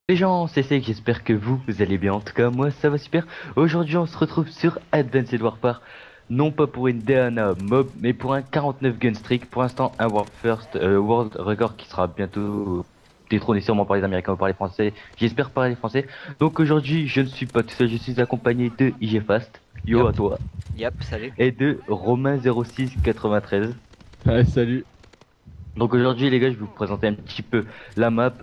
Les gens, c'est Sek, j'espère que vous allez bien. En tout cas, moi, ça va super. Aujourd'hui, on se retrouve sur Advanced Warfare. Non pas pour une DNA mob, mais pour un 49 gun streak. Pour l'instant, un World First, World Record qui sera bientôt détrôné sûrement par les Américains ou par les Français. J'espère par les Français. Donc aujourd'hui, je ne suis pas tout seul, je suis accompagné de IG Fast. Yo Yep, à toi. salut. Et de Romain 0693. Ouais, salut. Donc aujourd'hui les gars, je vais vous présenter un petit peu la map.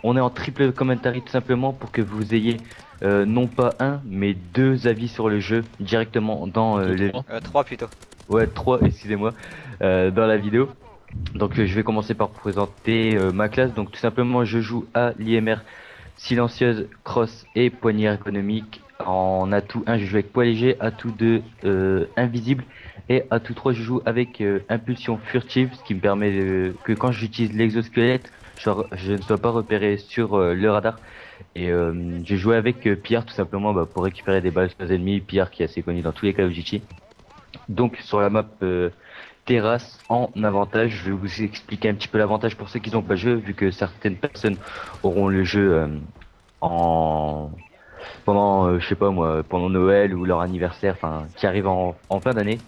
On est en triple commentary tout simplement pour que vous ayez non pas un mais deux avis sur le jeu directement dans Plutôt les... trois. 3 plutôt. Ouais, trois, excusez-moi, dans la vidéo. Donc je vais commencer par vous présenter ma classe. Donc tout simplement je joue à l'IMR silencieuse, cross et poignée ergonomique. En atout 1 je joue avec poids léger, atout 2 invisible et atout 3 je joue avec impulsion furtive, ce qui me permet que quand j'utilise l'exosquelette je ne sois pas repéré sur le radar. Et j'ai joué avec Pierre tout simplement pour récupérer des balles sur les ennemis. Pierre qui est assez connu dans tous les Call of Duty. Donc sur la map terrasse en avantage, je vais vous expliquer un petit peu l'avantage pour ceux qui n'ont pas joué, vu que certaines personnes auront le jeu en pendant je sais pas moi, pendant Noël ou leur anniversaire, enfin qui arrive en fin d'année.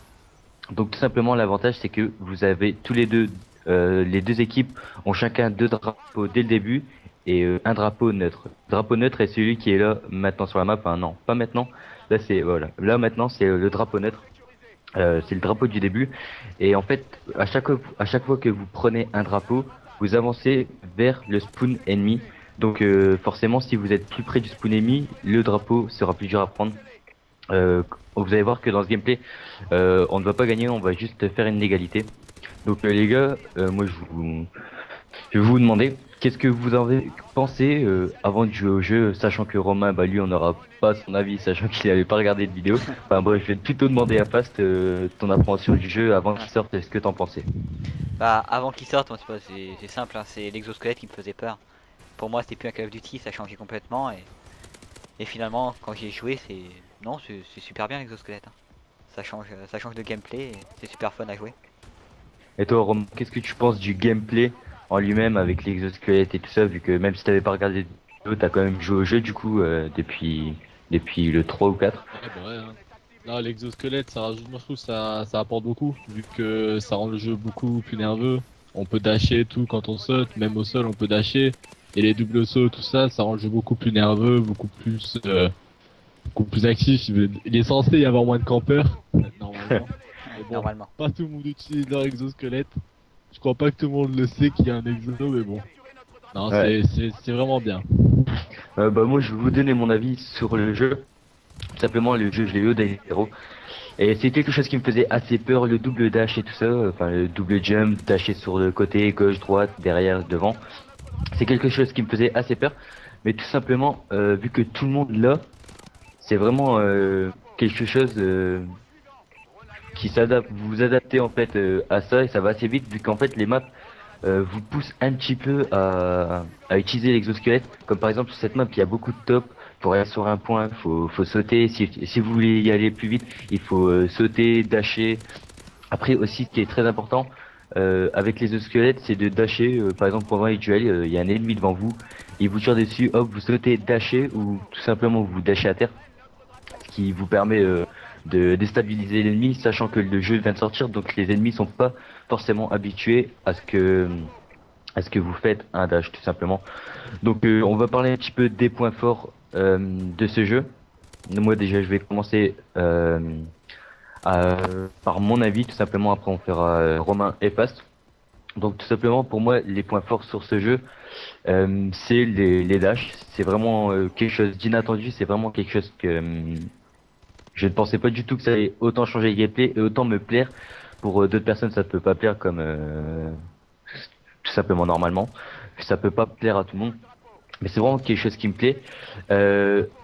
Donc tout simplement l'avantage c'est que vous avez tous les deux équipes ont chacun deux drapeaux dès le début et un drapeau neutre. Le drapeau neutre est celui qui est là maintenant sur la map. Enfin non, pas maintenant. Là c'est voilà. Là maintenant c'est le drapeau neutre. C'est le drapeau du début. Et en fait, à chaque fois que vous prenez un drapeau, vous avancez vers le spawn ennemi. Donc forcément, si vous êtes plus près du spawn ennemi, le drapeau sera plus dur à prendre. Vous allez voir que dans ce gameplay, on ne va pas gagner, on va juste faire une égalité. Donc les gars, moi je vais vous demander, qu'est-ce que vous en avez pensé avant de jouer au jeu, sachant que Romain, lui, on n'aura pas son avis, sachant qu'il n'avait pas regardé de vidéo. Enfin bref, je vais plutôt demander à Fast ton appréhension du jeu avant qu'il sorte, est-ce que t'en pensais? Bah avant qu'il sorte, moi c'est simple, hein, c'est l'exosquelette qui me faisait peur. Pour moi c'était plus un Call of Duty, ça a changé complètement et finalement quand j'y ai joué c'est. Non c'est super bien l'exosquelette. Hein. Ça change de gameplay et c'est super fun à jouer. Et toi Romain, qu'est-ce que tu penses du gameplay en lui-même avec l'exosquelette et tout ça, vu que même si t'avais pas regardé de vidéo, t'as quand même joué au jeu du coup depuis le 3 ou 4. Ouais, bah ouais, hein. Non, l'exosquelette, ça rajoute, moi je trouve ça apporte beaucoup, vu que ça rend le jeu beaucoup plus nerveux. On peut dasher et tout quand on saute, même au sol on peut dasher. Et les doubles sauts, tout ça, ça rend le jeu beaucoup plus nerveux, beaucoup plus actif. Il est censé y avoir moins de campeurs, normalement. Mais bon, Normalement. pas tout le monde utilise leur exosquelette. Je crois pas que tout le monde le sait qu'il y a un exo, mais bon. Non, Ouais. c'est vraiment bien. Moi je vais vous donner mon avis sur le jeu. Tout simplement le jeu je l'ai eu au Day Zero. Et c'est quelque chose qui me faisait assez peur, le double dash et tout ça, enfin le double jump, dasher sur le côté, gauche, droite, derrière, devant. C'est quelque chose qui me faisait assez peur, mais tout simplement, vu que tout le monde l'a, c'est vraiment quelque chose qui s'adapte, vous vous adaptez en fait à ça et ça va assez vite, vu qu'en fait les maps vous poussent un petit peu à utiliser l'exosquelette, comme par exemple sur cette map, il y a beaucoup de top. Pour aller sur un point, faut sauter. Si vous voulez y aller plus vite, il faut sauter, dasher. Après aussi, ce qui est très important avec les squelettes, c'est de dasher. Par exemple, pendant les duels, il y a un ennemi devant vous, il vous tire dessus, hop, vous sautez, dasher ou tout simplement vous dashez à terre, ce qui vous permet de déstabiliser l'ennemi, sachant que le jeu vient de sortir, donc les ennemis sont pas forcément habitués à ce que vous faites un dash, tout simplement. Donc on va parler un petit peu des points forts de ce jeu. Moi déjà je vais commencer par mon avis tout simplement, après on fera Romain et Fast. Donc tout simplement pour moi les points forts sur ce jeu c'est les dashs. C'est vraiment quelque chose d'inattendu, c'est vraiment quelque chose que je ne pensais pas du tout que ça allait autant changer le gameplay et autant me plaire. Pour d'autres personnes ça ne peut pas plaire comme tout simplement normalement. Ça peut pas plaire à tout le monde. Mais c'est vraiment quelque chose qui me plaît.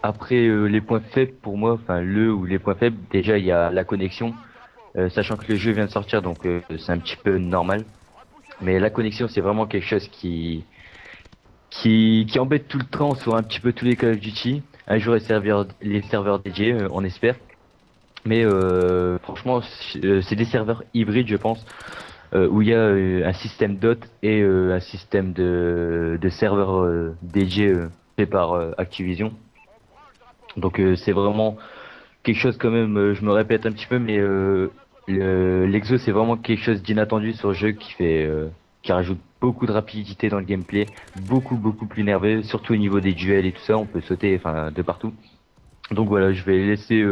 Après les points faibles pour moi, enfin le ou les points faibles, déjà il y a la connexion, sachant que le jeu vient de sortir donc c'est un petit peu normal. Mais la connexion c'est vraiment quelque chose qui embête tout le temps sur un petit peu tous les Call of Duty. Un jour les serveurs dédiés, on espère. Mais franchement c'est des serveurs hybrides je pense. où il y a un système d'hôtes et un système de serveurs dédiés fait par Activision. Donc c'est vraiment quelque chose quand même, je me répète un petit peu, mais l'Exo c'est vraiment quelque chose d'inattendu sur le jeu qui rajoute beaucoup de rapidité dans le gameplay, beaucoup plus nerveux, surtout au niveau des duels et tout ça, on peut sauter enfin de partout. Donc voilà, je vais laisser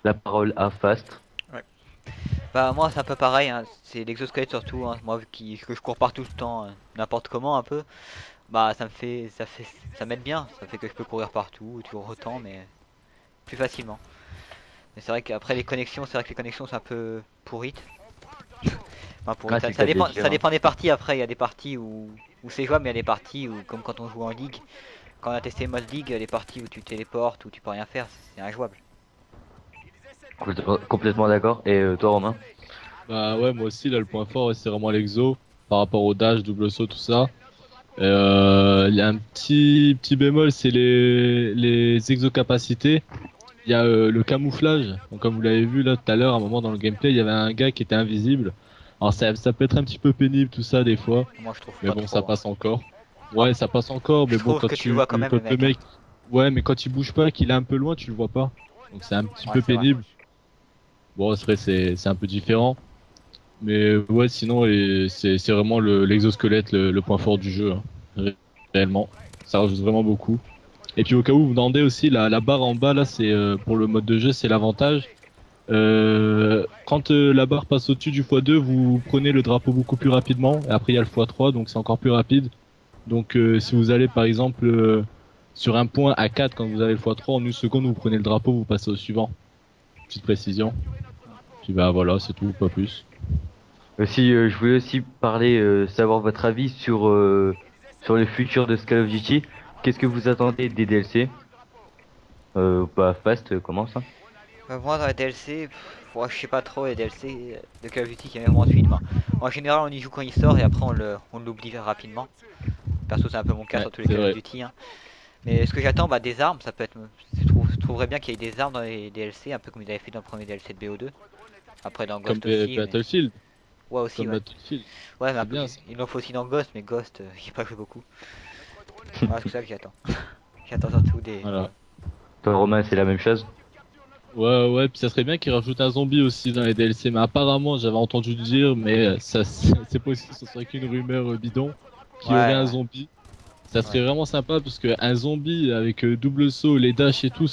la parole à Fast. Bah moi c'est un peu pareil, hein. C'est l'exosquelette surtout, hein. Moi que je cours partout tout le temps, n'importe comment un peu, bah ça m'aide bien, ça fait que je peux courir partout, toujours autant, mais plus facilement. Mais c'est vrai qu'après les connexions, c'est vrai que les connexions sont un peu pourrites. Enfin Ah, pourrites, c'est le cas de le dire, ça hein. dépend des parties après, il y a des parties où c'est jouable, mais il y a des parties où comme quand on joue en ligue, quand on a testé mode ligue, il y a des parties où tu téléportes, où tu peux rien faire, c'est injouable. Complètement d'accord. Et toi, Romain? Bah ouais, moi aussi, là, le point fort, c'est vraiment l'exo, par rapport au dash, double saut, tout ça. Il y a un petit bémol, c'est les exocapacités. Il y a le camouflage. Donc, comme vous l'avez vu là tout à l'heure, à un moment dans le gameplay, il y avait un gars qui était invisible. Alors ça peut être un petit peu pénible tout ça des fois, Moi je trouve mais pas bon, ça trop, hein. passe encore. Ah, Ouais, ça passe encore, je mais bon, trouve que tu le vois quand même le quand le mec, hein. mec, ouais, mais quand il bouge pas, qu'il est un peu loin, tu le vois pas. Donc c'est un petit Ouais peu c'est vrai. pénible. Bon, c'est vrai, c'est un peu différent. Mais ouais, sinon, c'est vraiment l'exosquelette le point fort du jeu, hein. Réellement. Ça rajoute vraiment beaucoup. Et puis au cas où vous vous demandez aussi, la barre en bas là, c'est pour le mode de jeu, c'est l'avantage. Quand la barre passe au-dessus du x2, vous prenez le drapeau beaucoup plus rapidement. Et après, il y a le x3, donc c'est encore plus rapide. Donc si vous allez par exemple sur un point à 4 quand vous avez le x3, en une seconde, vous prenez le drapeau, vous passez au suivant. Petite précision. Puis bah voilà, c'est tout, pas plus. Aussi, je voulais aussi parler, savoir votre avis sur le futur de Call of Duty. Qu'est-ce que vous attendez des DLC? Bah, Fast, commence, hein. Moi dans les DLC, moi, je sais pas trop les DLC de Call of Duty qu'il y a même ensuite. Moi. En général on y joue quand il sort et après on l'oublie rapidement. Perso c'est un peu mon cas Ouais, sur tous les c'est Call of vrai. Duty, hein. Mais ce que j'attends, bah des armes, ça peut être. Je trouverais bien qu'il y ait des armes dans les DLC, un peu comme ils avaient fait dans le premier DLC de BO2. Après dans Comme Ghost aussi, mais. Battlefield. Ouais aussi Comme ouais. Battlefield. Ouais mais un C'est peu. bien ça. Il en faut aussi dans Ghost, mais Ghost, j'ai pas joué beaucoup. Voilà, c'est ça que j'attends. J'attends surtout des. Voilà. Toi, Romain, c'est la même chose? Ouais, ouais, puis ça serait bien qu'ils rajoutent un zombie aussi dans les DLC, mais apparemment j'avais entendu dire, mais ça c'est possible, ce serait qu'une rumeur bidon, qu'il y aurait un Ouais, zombie. Ça ouais. serait vraiment sympa parce que un zombie avec double saut, les dash et tout,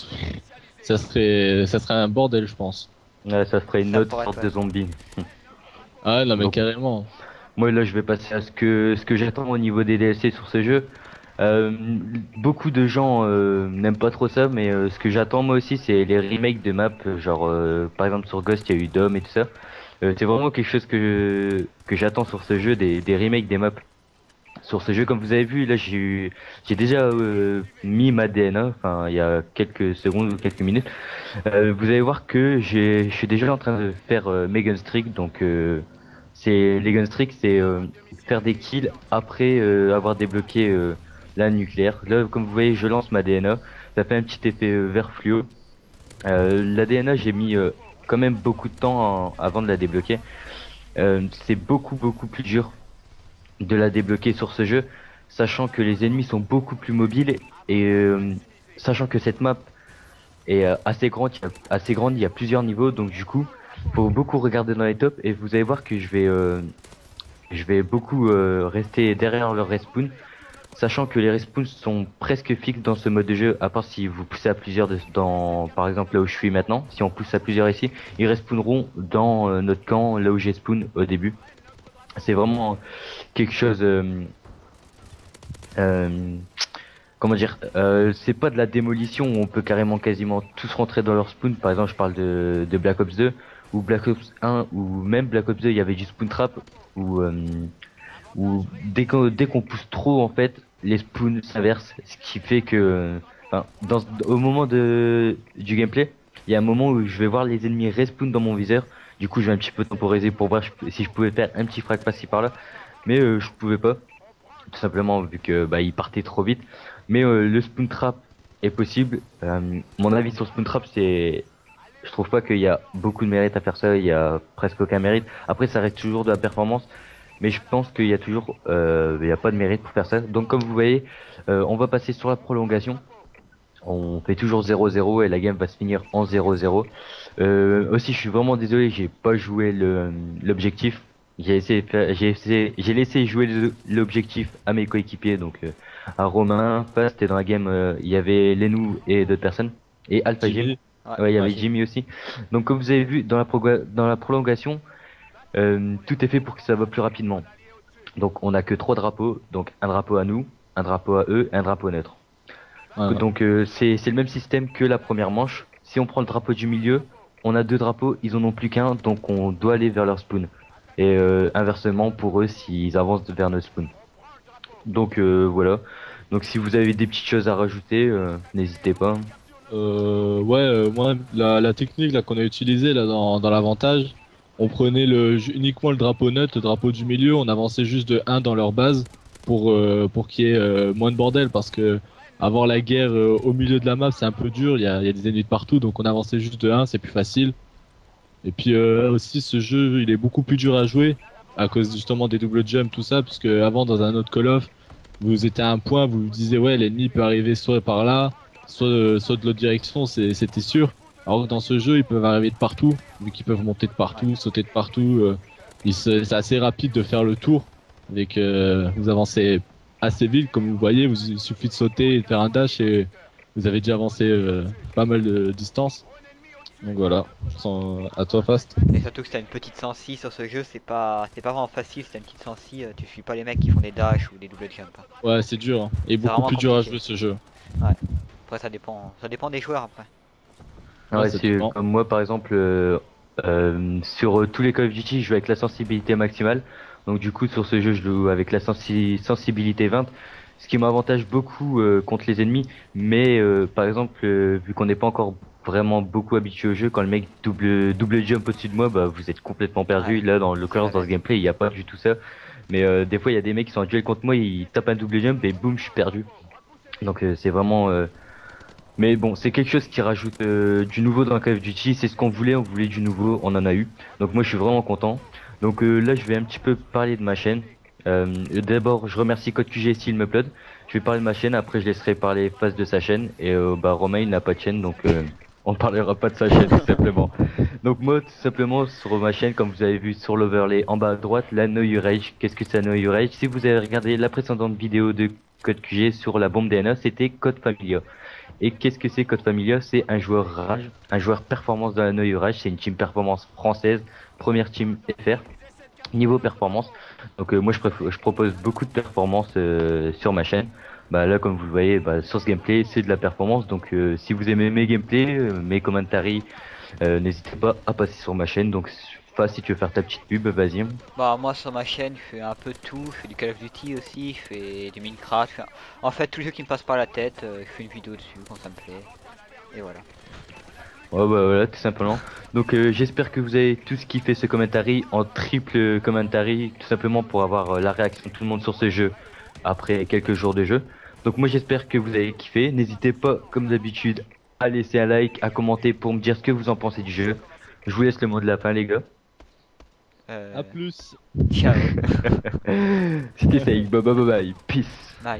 ça serait un bordel, je pense. Ouais, ça ferait une Ça autre pourrait être sorte de ouais. zombie. Ah non mais Donc, carrément. moi, là, je vais passer à ce que j'attends au niveau des DLC sur ce jeu. Euh, Beaucoup de gens n'aiment pas trop ça, mais ce que j'attends moi aussi, c'est les remakes de maps. Genre, par exemple, sur Ghost, il y a eu Dome et tout ça. C'est vraiment quelque chose que j'attends sur ce jeu, des remakes des maps. Sur ce jeu, comme vous avez vu, là, j'ai déjà mis ma DNA, enfin, il y a quelques secondes ou quelques minutes. Vous allez voir que je suis déjà en train de faire mes gun streaks. Donc, les gun streaks, c'est faire des kills après avoir débloqué la nucléaire. Là, comme vous voyez, je lance ma DNA. Ça fait un petit effet vert fluo. La DNA, j'ai mis quand même beaucoup de temps avant de la débloquer. C'est beaucoup plus dur de la débloquer sur ce jeu, sachant que les ennemis sont beaucoup plus mobiles et sachant que cette map est assez grande, il y a plusieurs niveaux, donc du coup, faut beaucoup regarder dans les tops et vous allez voir que je vais beaucoup rester derrière le respawn, sachant que les respawns sont presque fixes dans ce mode de jeu, à part si vous poussez à plusieurs dans, par exemple là où je suis maintenant, si on pousse à plusieurs ici, ils respawneront dans notre camp là où j'ai spawn au début. C'est vraiment quelque chose euh, comment dire, c'est pas de la démolition où on peut carrément quasiment tous rentrer dans leur spawn. Par exemple, je parle de Black Ops 2 ou Black Ops 1 ou même Black Ops 2, il y avait du spawn trap où dès qu'on pousse trop en fait, les spawns s'inversent, ce qui fait que, enfin, au moment du gameplay, il y a un moment où je vais voir les ennemis respawn dans mon viseur. Du coup, je vais un petit peu temporiser pour voir si je pouvais faire un petit frag par-ci par-là, mais je pouvais pas tout simplement vu que bah il partait trop vite. Mais le spoon trap est possible. Mon avis sur spoon trap, c'est Je trouve pas qu'il y a beaucoup de mérite à faire ça, il y a presque aucun mérite. Après, ça reste toujours de la performance, mais je pense qu'il y a toujours, il y a pas de mérite pour faire ça. Donc, comme vous voyez, on va passer sur la prolongation. On fait toujours 0-0 et la game va se finir en 0-0. Aussi, je suis vraiment désolé, j'ai pas joué l'objectif. J'ai laissé jouer l'objectif à mes coéquipiers, donc à Romain. Fast et dans la game, il y avait Lenou et d'autres personnes et Alpha Jim. Jimmy. Ouais. Ouais, il y avait Ouais. Jimmy aussi. Donc, comme vous avez vu dans dans la prolongation, tout est fait pour que ça va plus rapidement. Donc, on a que 3 drapeaux, donc un drapeau à nous, un drapeau à eux, et un drapeau neutre. Voilà. Donc c'est le même système que la première manche. Si on prend le drapeau du milieu, on a 2 drapeaux, ils en ont plus qu'un, donc on doit aller vers leur spawn. Et inversement pour eux s'ils avancent vers notre spawn. Donc voilà. Donc si vous avez des petites choses à rajouter, n'hésitez pas. Ouais, moi, la technique là qu'on a utilisée là dans l'avantage, on prenait uniquement le drapeau neutre, le drapeau du milieu, on avançait juste de 1 dans leur base pour qu'il y ait moins de bordel parce que avoir la guerre au milieu de la map c'est un peu dur, il y a des ennemis de partout donc on avançait juste de 1, c'est plus facile. Et puis aussi ce jeu il est beaucoup plus dur à jouer à cause justement des double jumps tout ça parce que avant dans un autre Call of vous étiez à un point vous vous disiez ouais l'ennemi peut arriver soit par là soit de l'autre direction, c'était sûr. Alors que dans ce jeu, ils peuvent arriver de partout, vu qu'ils peuvent monter de partout, sauter de partout. C'est assez rapide de faire le tour. Avec, vous avancez assez vite, comme vous voyez, il suffit de sauter et de faire un dash et vous avez déjà avancé pas mal de distance. Donc voilà, je sens à toi Fast. Et surtout que si t'as une petite sensi sur ce jeu, c'est pas vraiment facile. Si t'as une petite sensi, tu suis pas les mecs qui font des dash ou des double jump, hein. Ouais, c'est dur, hein. Et beaucoup vraiment plus dur à compliqué. jouer ce jeu. Après ça dépend des joueurs après. Ah Ouais, ouais, ça c'est dépend. comme moi par exemple sur tous les Call of Duty, je joue avec la sensibilité maximale. Donc du coup sur ce jeu, je joue avec la sensibilité 20, ce qui m'avantage beaucoup contre les ennemis. Mais par exemple, vu qu'on n'est pas encore vraiment beaucoup habitué au jeu, quand le mec double jump au-dessus de moi, bah vous êtes complètement perdu. Ouais, Là dans c'est la dans ce bête. gameplay, il n'y a pas du tout ça. Mais des fois, il y a des mecs qui sont en duel contre moi, ils tapent un double jump et boum, je suis perdu. Donc c'est vraiment mais bon, c'est quelque chose qui rajoute du nouveau dans Call of Duty. C'est ce on voulait du nouveau, on en a eu. Donc moi je suis vraiment content. Donc là je vais un petit peu parler de ma chaîne. D'abord je remercie CodeQG s'il me plaît. Je vais parler de ma chaîne, après je laisserai parler Face de sa chaîne. Et bah Romain il n'a pas de chaîne donc on ne parlera pas de sa chaîne tout simplement. Donc moi tout simplement sur ma chaîne, comme vous avez vu sur l'overlay en bas à droite, la No You Rage. Qu'est-ce que c'est Know Your Rage? Si vous avez regardé la précédente vidéo de CodeQG sur la bombe DNA, c'était Code Familia. Et qu'est-ce que c'est Code Familia? C'est un joueur rage, un joueur performance dans la Neue Rage. C'est une team performance française, première team FR, niveau performance. Donc moi je propose beaucoup de performance sur ma chaîne. Bah là comme vous le voyez, bah, sur ce gameplay c'est de la performance. Donc si vous aimez mes gameplays, mes commentaries, n'hésitez pas à passer sur ma chaîne. Donc Fa, si tu veux faire ta petite pub, vas-y. Bah moi sur ma chaîne je fais un peu de tout, je fais du Call of Duty aussi, je fais du Minecraft, en fait tout le jeu qui me passe par la tête, je fais une vidéo dessus quand ça me plaît. Et voilà. Ouais bah voilà tout simplement. Donc j'espère que vous avez tous kiffé ce commentary en triple commentary, tout simplement pour avoir la réaction de tout le monde sur ce jeu après quelques jours de jeu. Donc moi j'espère que vous avez kiffé. N'hésitez pas comme d'habitude à laisser un like, à commenter pour me dire ce que vous en pensez du jeu. Je vous laisse le mot de la fin les gars. À plus. Ciao, C'était ça, bye bye bye bye, peace. bye.